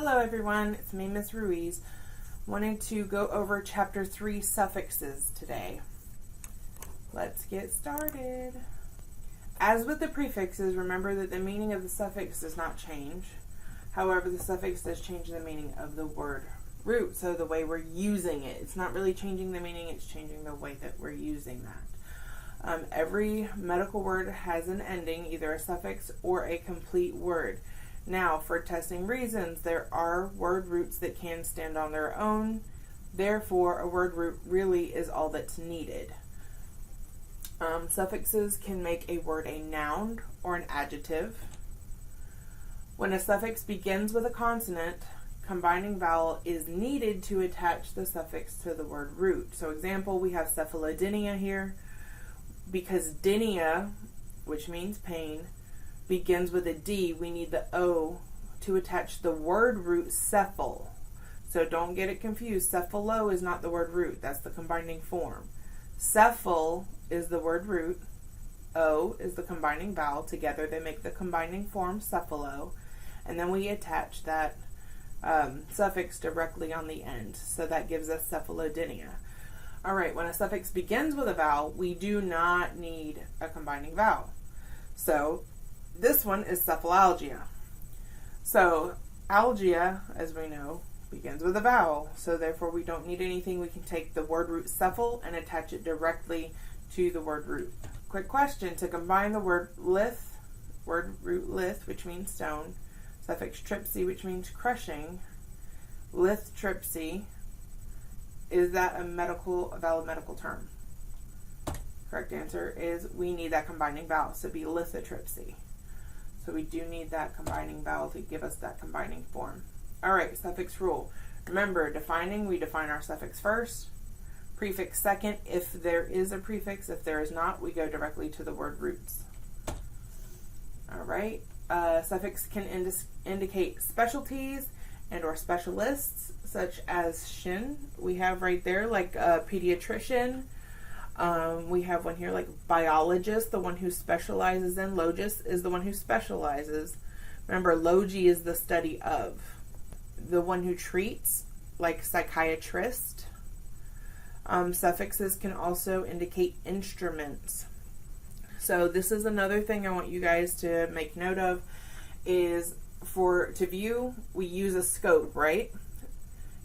Hello everyone, it's me, Miss Ruiz. Wanted to go over Chapter 3 suffixes today. Let's get started. As with the prefixes, remember that the meaning of the suffix does not change. However, the suffix does change the meaning of the word root, so the way we're using it. It's not really changing the meaning, it's changing the way that we're using that. Every medical word has an ending, either a suffix or a complete word. Now, for testing reasons, there are word roots that can stand on their own. Therefore, a word root really is all that's needed. Suffixes can make a word a noun or an adjective. When a suffix begins with a consonant, combining vowel is needed to attach the suffix to the word root. So example, we have cephalodynia here. Because dynia, which means pain, begins with a D, we need the O to attach the word root cephal. So don't get it confused. Cephalo is not the word root. That's the combining form. Cephal is the word root. O is the combining vowel. Together they make the combining form cephalo. And then we attach that suffix directly on the end. So that gives us cephalodynia. Alright, when a suffix begins with a vowel, we do not need a combining vowel. So this one is cephalalgia. So algia, as we know, begins with a vowel. So therefore we don't need anything. We can take the word root cephal and attach it directly to the word root. Quick question, to combine the word lith, word root lith, which means stone, suffix tripsy, which means crushing, lithotripsy, is that a valid medical term? Correct answer is we need that combining vowel, so be lithotripsy. So we do need that combining vowel to give us that combining form. Alright, suffix rule. Remember, defining, we define our suffix first, prefix second. If there is a prefix, if there is not, we go directly to the word roots. Alright, suffix can indicate specialties and or specialists, such as shin. We have right there like a pediatrician. We have one here like biologist, the one who specializes in. Logist is the one who specializes. Remember, logi is the study of. The one who treats, like psychiatrist. Suffixes can also indicate instruments. So this is another thing I want you guys to make note of, is to view, we use a scope, right?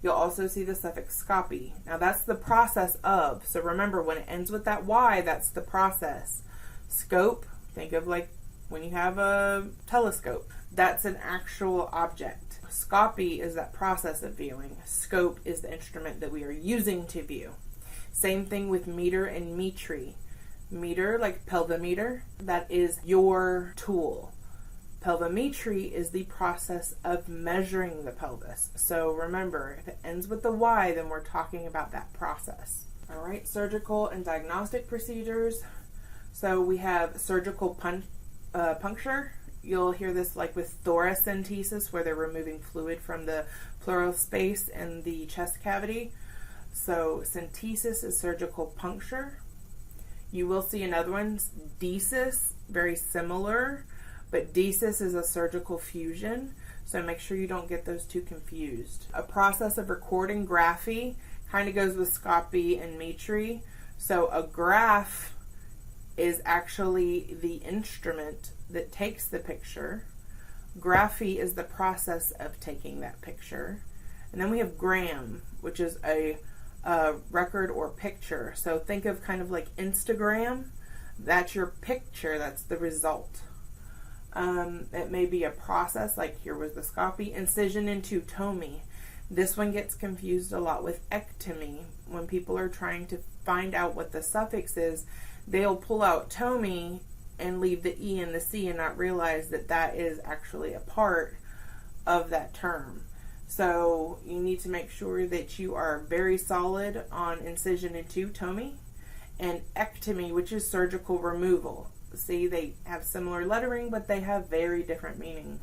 You'll also see the suffix scopy. Now that's the process of. So remember, when it ends with that Y, that's the process. Scope, think of like when you have a telescope. That's an actual object. Scopy is that process of viewing. Scope is the instrument that we are using to view. Same thing with meter and metry. Meter, like pelvimeter, that is your tool. Pelvimetry is the process of measuring the pelvis. So remember, if it ends with the Y, then we're talking about that process. Alright, surgical and diagnostic procedures. So we have surgical puncture. You'll hear this like with thoracentesis, where they're removing fluid from the pleural space in the chest cavity. So centesis is surgical puncture. You will see another one, desis, very similar. But desis is a surgical fusion, so make sure you don't get those two confused. A process of recording, graphy, kind of goes with scopy and metry. So a graph is actually the instrument that takes the picture. Graphy is the process of taking that picture. And then we have gram, which is a record or picture. So think of kind of like Instagram. That's your picture, that's the result. It may be a process, like here was the scopy. Incision into tomy. This one gets confused a lot with ectomy. When people are trying to find out what the suffix is, they'll pull out tomy and leave the E and the C and not realize that that is actually a part of that term. So you need to make sure that you are very solid on incision into tomy and ectomy, which is surgical removal. See, they have similar lettering, but they have very different meanings.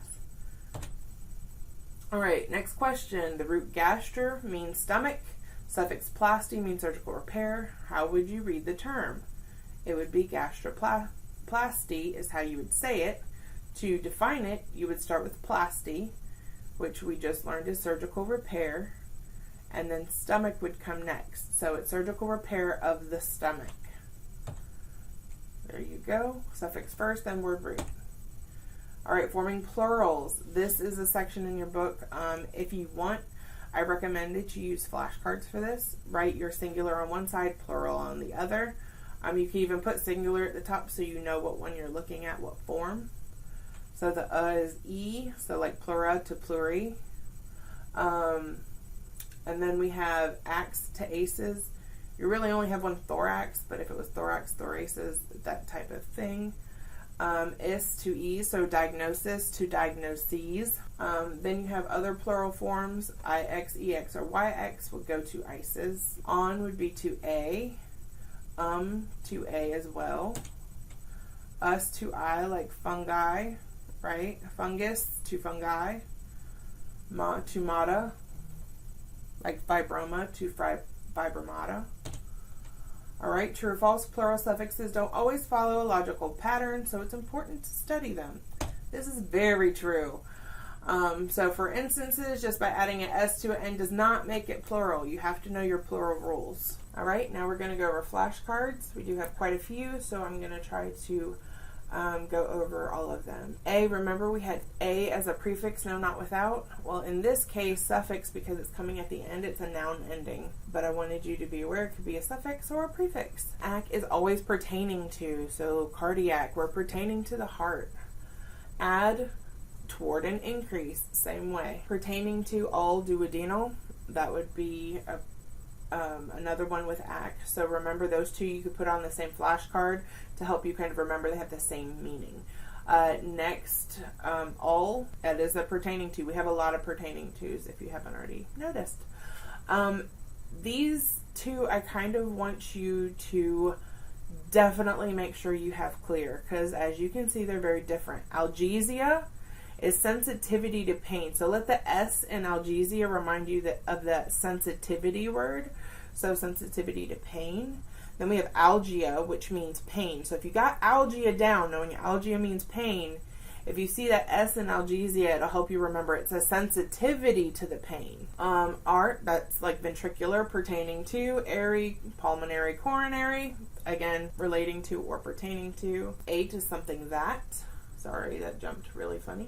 Alright, next question. The root gastro means stomach. Suffix plasty means surgical repair. How would you read the term? It would be gastroplasty is how you would say it. To define it, you would start with plasty, which we just learned is surgical repair, and then stomach would come next. So it's surgical repair of the stomach. There you go. Suffix first, then word root. All right, forming plurals. This is a section in your book. If you want, I recommend that you use flashcards for this. Write your singular on one side, plural on the other. You can even put singular at the top so you know what one you're looking at, what form. So the is E, so like plura to pluri. And then we have ax to aces. You really only have one thorax, but if it was thorax, thoraces, that type of thing. Is to E, so diagnosis to diagnoses. Then you have other plural forms. IX, EX, or YX would go to ices. On would be to A. To A as well. Us to I, like fungi, right? Fungus to fungi. Ma to mata, like fibroma to fibromata. All right, true or false, plural suffixes don't always follow a logical pattern, so it's important to study them. This is very true. So for instances, just by adding an S to an N does not make it plural. You have to know your plural rules. All right, now we're going to go over flashcards. We do have quite a few, so I'm going to try to go over all of them. A, remember we had A as a prefix, no, not without. Well, in this case, suffix, because it's coming at the end, it's a noun ending. But I wanted you to be aware it could be a suffix or a prefix. Ac is always pertaining to, so cardiac, we're pertaining to the heart. Add, toward an increase, same way. Pertaining to all duodenal, that would be another one with ac. So remember those two you could put on the same flashcard to help you kind of remember they have the same meaning. Next, all, that is a pertaining to. We have a lot of pertaining tos if you haven't already noticed. These two I kind of want you to definitely make sure you have clear, because as you can see they're very different. Algesia is sensitivity to pain. So let the S in algesia remind you of that sensitivity word. So sensitivity to pain. Then we have algia, which means pain. So if you got algia down, knowing algia means pain, if you see that S in algesia, it'll help you remember it's a sensitivity to the pain. Art, that's like ventricular, pertaining to. Airy, pulmonary, coronary, again, relating to or pertaining to. Ate is something that. Sorry, that jumped really funny.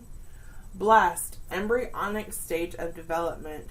Blast, embryonic stage of development.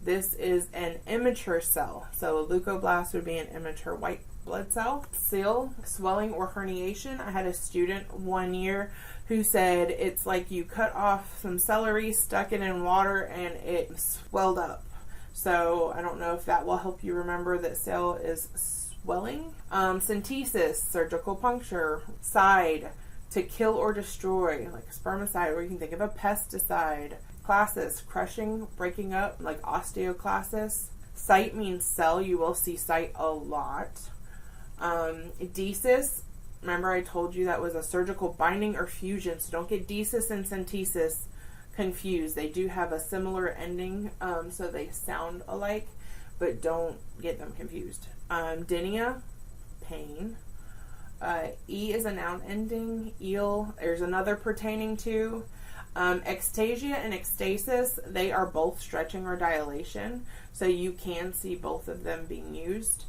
This is an immature cell. So a leukoblast would be an immature white blood cell. Seal, swelling or herniation. I had a student one year who said it's like you cut off some celery, stuck it in water, and it swelled up. So I don't know if that will help you remember that seal is swelling. Synthesis, surgical puncture. Side, to kill or destroy, like a spermicide, or you can think of a pesticide. Classis, crushing, breaking up, like osteoclasis. Site means cell. You will see site a lot. Desis, remember I told you that was a surgical binding or fusion, so don't get desis and synthesis confused. They do have a similar ending, so they sound alike, but don't get them confused. Dynia, pain. E is a noun ending. Eel, there's another pertaining to. Ectasia and ecstasis, they are both stretching or dilation, so you can see both of them being used.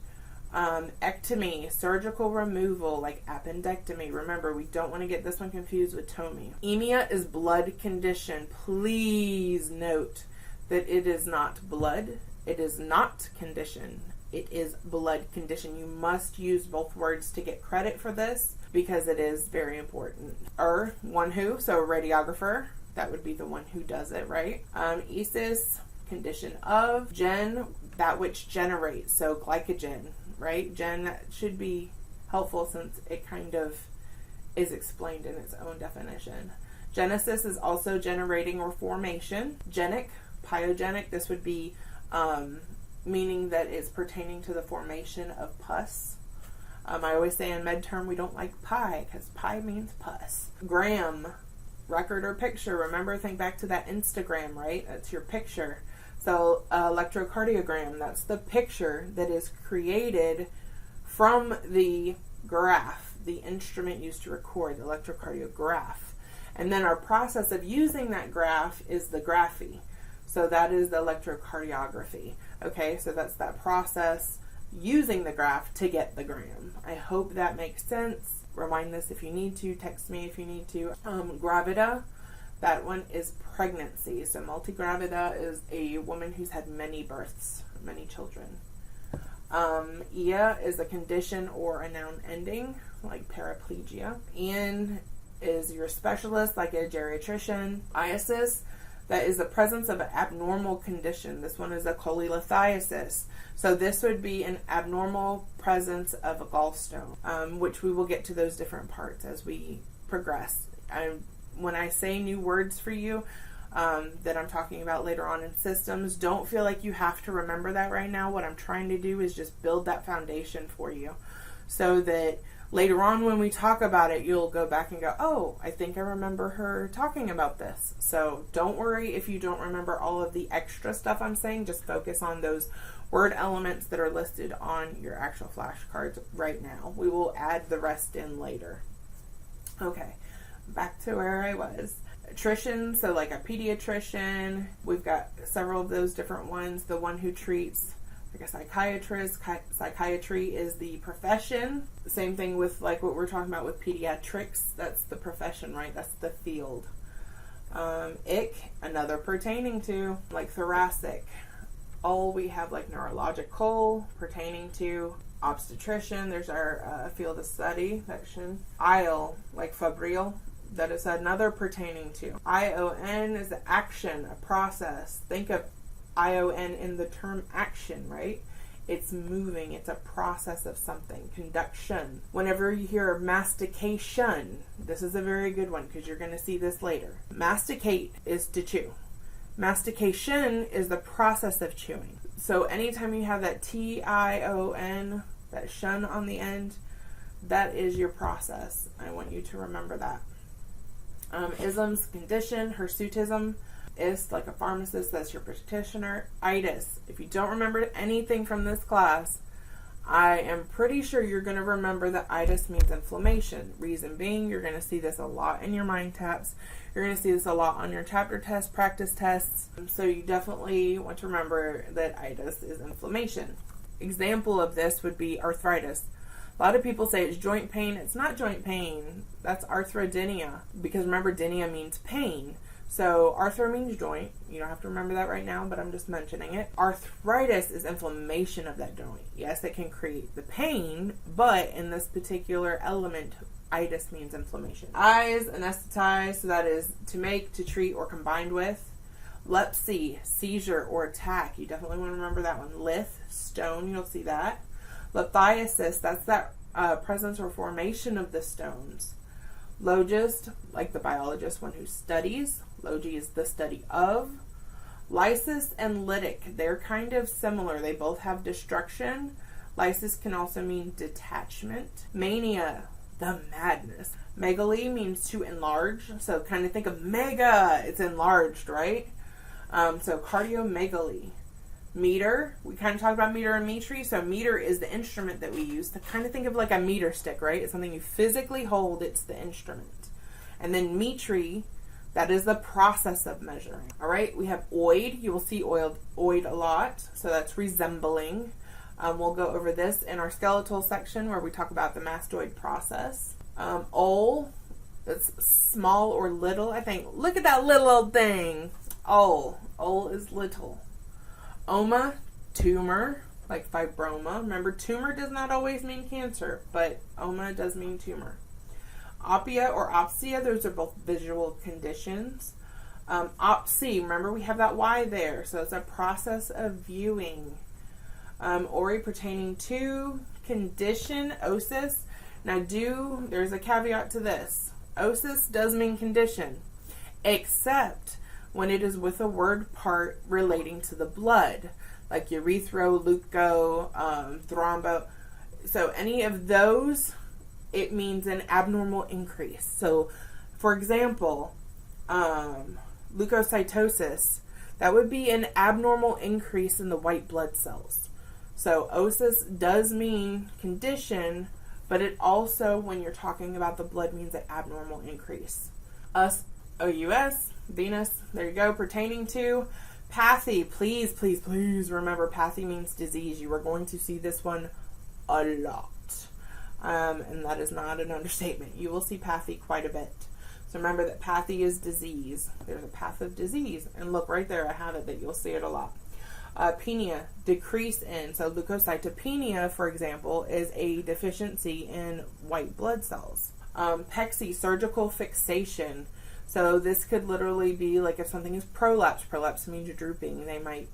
Ectomy, surgical removal, like appendectomy. Remember, we don't want to get this one confused with tomy. Emia is blood condition. Please note that it is not blood. It is not condition. It is blood condition. You must use both words to get credit for this because it is very important. One who, so radiographer, that would be the one who does it, right? Esis, condition of. Gen, that which generates, so glycogen, right? Gen, that should be helpful since it kind of is explained in its own definition. Genesis is also generating or formation. Genic, pyogenic, this would be meaning that it's pertaining to the formation of pus. I always say in med term we don't like pi because pi means pus. Gram, record or picture. Remember, think back to that Instagram, right? That's your picture. So electrocardiogram, that's the picture that is created from the graph, the instrument used to record, the electrocardiograph. And then our process of using that graph is the graphy. So that is the electrocardiography. Okay, so that's that process using the graph to get the gram. I hope that makes sense. Rewind this if you need to. Text me if you need to. Gravida, that one is pregnancy. So multigravida is a woman who's had many births, many children. Ia is a condition or a noun ending, like paraplegia. Ian is your specialist, like a geriatrician. Iasis, that is the presence of an abnormal condition. This one is a cholelithiasis. So this would be an abnormal presence of a gallstone, which we will get to those different parts as we progress. When I say new words for you that I'm talking about later on in systems, don't feel like you have to remember that right now. What I'm trying to do is just build that foundation for you so that later on when we talk about it, you'll go back and go, oh, I think I remember her talking about this. So don't worry if you don't remember all of the extra stuff I'm saying. Just focus on those word elements that are listed on your actual flashcards right now. We will add the rest in later. Okay, back to where I was. Trician, so like a pediatrician, we've got several of those different ones. The one who treats, like a psychiatrist. Psychiatry is the profession. Same thing with like what we're talking about with pediatrics. That's the profession, right? That's the field. Ick, another pertaining to, like thoracic. All we have like neurological, pertaining to obstetrician. There's our field of study section. Ile, like febrile. That is another pertaining to. ION is the action, a process. Think of ION in the term action, right? It's moving. It's a process of something. Conduction. Whenever you hear mastication, this is a very good one because you're going to see this later. Masticate is to chew. Mastication is the process of chewing. So anytime you have that TION, that shun on the end, that is your process. I want you to remember that. Isms, condition. Hirsutism is like a pharmacist, that's your practitioner. Itis. If you don't remember anything from this class, I am pretty sure you're going to remember that itis means inflammation. Reason being, you're going to see this a lot in your mind taps. You're going to see this a lot on your chapter tests, practice tests. So you definitely want to remember that itis is inflammation. Example of this would be arthritis. A lot of people say it's joint pain. It's not joint pain. That's arthrodynia. Because remember, dynia means pain. So arthro means joint. You don't have to remember that right now, but I'm just mentioning it. Arthritis is inflammation of that joint. Yes, it can create the pain, but in this particular element, itis means inflammation. Eyes, anesthetize, so that is to make, to treat, or combined with. Lepsy, seizure or attack. You definitely want to remember that one. Lith, stone, you'll see that. Lithiasis, that's that presence or formation of the stones. Logist, like the biologist, one who studies. Logi is the study of. Lysis and lytic, they're kind of similar. They both have destruction. Lysis can also mean detachment. Mania, the madness. Megaly means to enlarge. So kind of think of mega, it's enlarged, right? So cardiomegaly. Meter, we kind of talked about meter and metry. So meter is the instrument that we use to kind of think of like a meter stick, right? It's something you physically hold. It's the instrument. And then metry, that is the process of measuring. All right, we have oid. You will see oid a lot. So that's resembling. We'll go over this in our skeletal section where we talk about the mastoid process. Ol, that's small or little. I think, look at that little old thing. Ol is little. Oma, tumor, like fibroma. Remember, tumor does not always mean cancer, but oma does mean tumor. Opia or opsia, those are both visual conditions. Opsy, remember we have that Y there, so it's a process of viewing. Ori, pertaining to, condition, osis. Now there's a caveat to this. Osis does mean condition, except when it is with a word part relating to the blood, like urethro, leuco, thrombo. So any of those, it means an abnormal increase. So, for example, leukocytosis, that would be an abnormal increase in the white blood cells. So osis does mean condition, but it also, when you're talking about the blood, means an abnormal increase. Us, O-U-S, Venus, there you go, pertaining to. Pathy, please, please, please remember pathy means disease. You are going to see this one a lot. And that is not an understatement. You will see pathy quite a bit. So remember that pathy is disease. There's a path of disease. And look right there, I have it that you'll see it a lot. Penia, decrease in. So leukocytopenia, for example, is a deficiency in white blood cells. Pexy, surgical fixation. So this could literally be like if something is prolapse. Prolapse means you're drooping. They might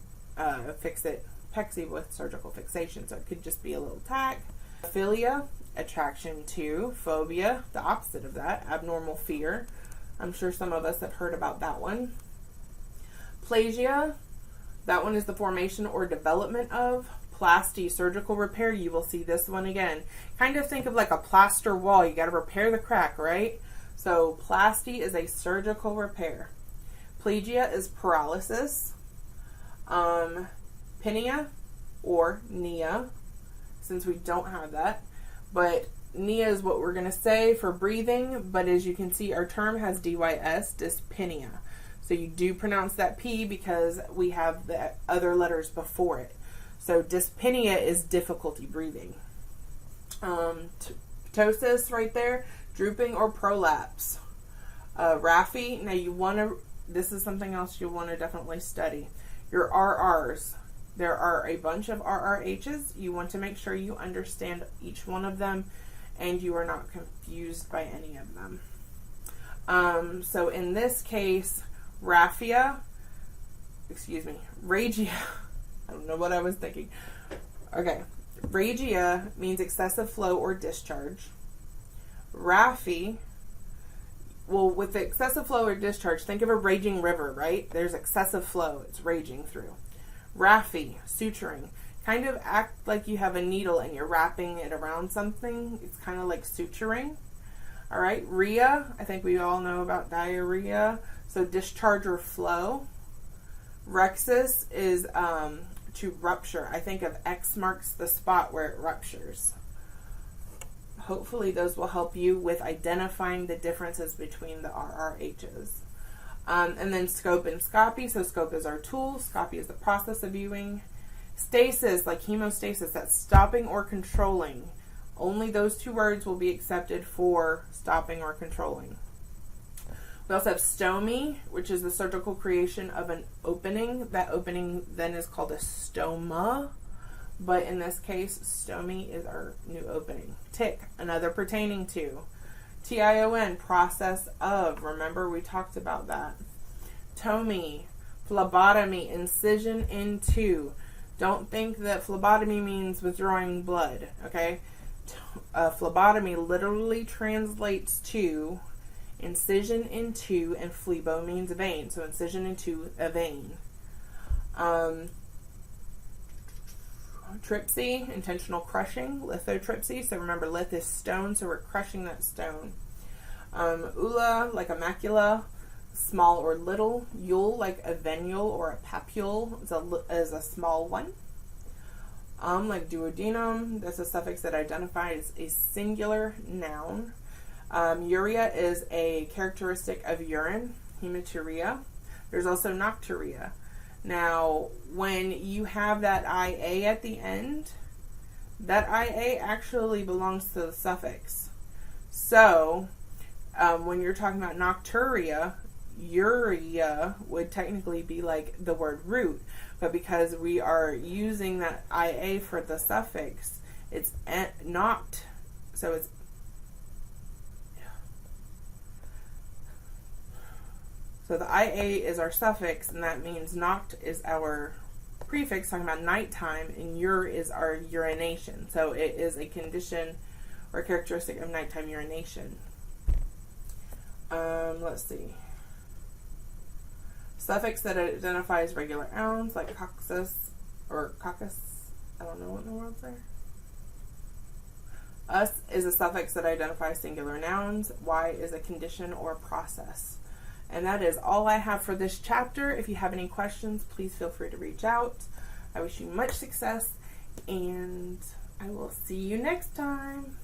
fix it pexy with surgical fixation. So it could just be a little tack. Philia, attraction to. Phobia, the opposite of that, abnormal fear. I'm sure some of us have heard about that one. Plasia, that one is the formation or development of. Plasty, surgical repair. You will see this one again. Kind of think of like a plaster wall. You got to repair the crack, right? So plasty is a surgical repair. Plegia is paralysis. Pinea or nia, since we don't have that. But nia is what we're going to say for breathing. But as you can see, our term has dys, dyspnea. So you do pronounce that P because we have the other letters before it. So dyspnea is difficulty breathing. Ptosis right there, drooping or prolapse. Raphy, now you want to, this is something else you want to definitely study. Your RRs. There are a bunch of RRHs. You want to make sure you understand each one of them and you are not confused by any of them. So in this case, raphia, ragia. I don't know what I was thinking. Okay. Ragia means excessive flow or discharge. Raphy, well, with the excessive flow or discharge, think of a raging river, right? There's excessive flow. It's raging through. Raphy, suturing. Kind of act like you have a needle and you're wrapping it around something. It's kind of like suturing. All right. Rhea, I think we all know about diarrhea. So discharge or flow. Rhexis is to rupture. I think of X marks the spot where it ruptures. Hopefully those will help you with identifying the differences between the RRHs. And then scope and scopy. So scope is our tool. Scopy is the process of viewing. Stasis, like hemostasis, that's stopping or controlling. Only those two words will be accepted for stopping or controlling. We also have stomy, which is the surgical creation of an opening. That opening then is called a stoma. But in this case, stomy is our new opening. Tick, another pertaining to. TION, process of. Remember, we talked about that. Tomy, phlebotomy, incision into. Don't think that phlebotomy means withdrawing blood, okay? Phlebotomy literally translates to incision into, and phlebo means vein. So incision into a vein. Tripsy, intentional crushing. Lithotripsy, so remember lith is stone, so we're crushing that stone. Ula, like a macula, small or little. Yule, like a venule or a papule, is a small one. Like duodenum, that's a suffix that identifies a singular noun. Urea is a characteristic of urine, hematuria. There's also nocturia. Now, when you have that IA at the end, that IA actually belongs to the suffix. So, when you're talking about nocturia, urea would technically be like the word root. But because we are using that IA for the suffix, it's noct. So it's So the IA is our suffix, and that means noct is our prefix, talking about nighttime, and ur is our urination. So it is a condition or characteristic of nighttime urination. Let's see. Suffix that identifies regular nouns, like coccus or coccus. I don't know what in the world's there. Us is a suffix that identifies singular nouns. Y is a condition or process. And that is all I have for this chapter. If you have any questions, please feel free to reach out. I wish you much success, and I will see you next time.